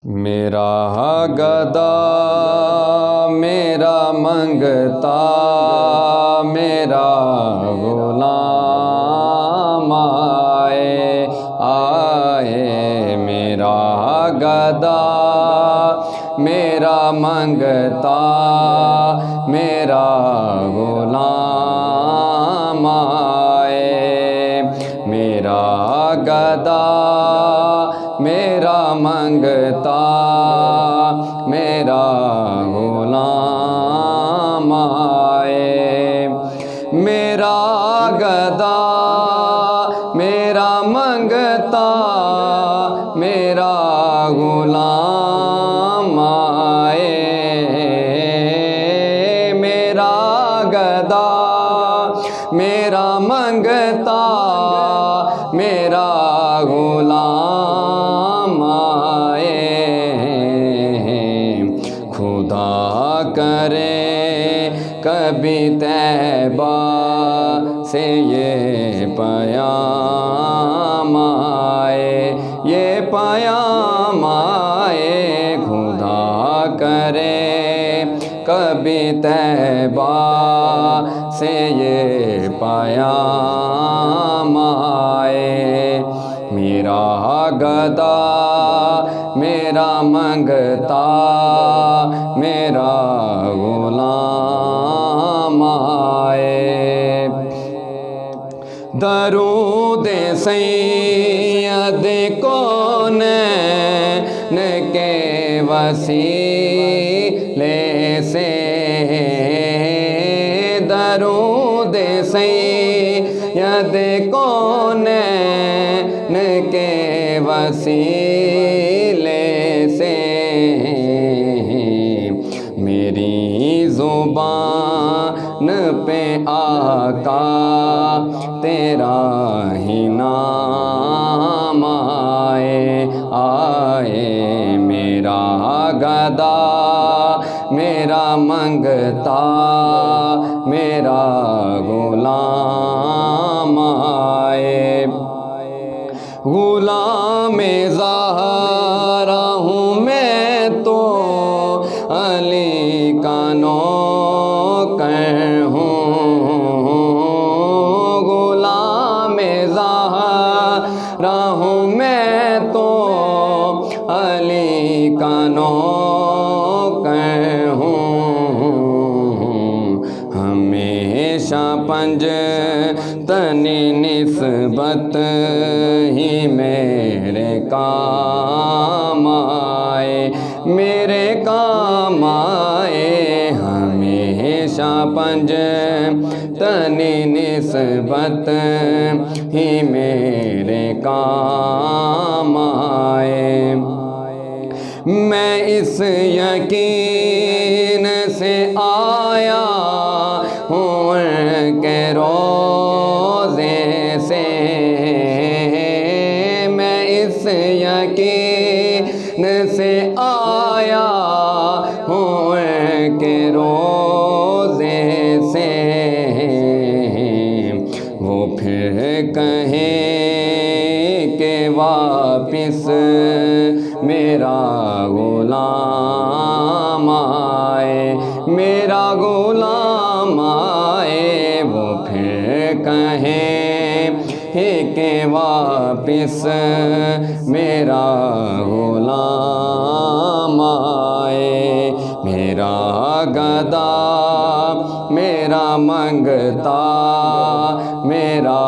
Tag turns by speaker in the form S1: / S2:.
S1: میرا گدا میرا منگتا میرا غلام آئے آئے، میرا گدا میرا منگتا میرا غلام آئے، میرا گدا میرا منگتا میرا غلام آئے، میرا گدا میرا منگتا میرا غلام آئے، میرا گدا میرا منگتا میرا غلام آئے، خدا کرے کبھی طیبہ سے یہ پیام آئے، یہ پیام آئے، خدا کرے کبھی طیبہ سے یہ پیام آئے، میرا گدا میرا منگتا میرا غلام آئے، درود سید کونین کے وسیلے سے، درود سید کونین کے وسیلے سے، میری زبان پہ آقا تیرا ہی نام آئے آئے، میرا گدا میرا منگتا میرا غلام آئے، غلام زہرا ہوں میں تو علی کا نوکر ہوں، غلام زہرا ہوں میں تو علی کا نوکر ہوں، ہمیشہ پنجتنی نسبت ہی میرے کام آئے، میرے کام آئے، ہمیشہ پنجتنی نسبت ہی میرے کام آئے، میں اس یقین سے آیا ہوں کہ روزے سے، میں اس یقین سے آیا ہوں کہ روزے سے، وہ پھر کہیں کہ واپس میرا غلام آئے، میرا غلام آئے، وہ پھر کہیں کہ واپس میرا غلام آئے، میرا گدا میرا منگتا میرا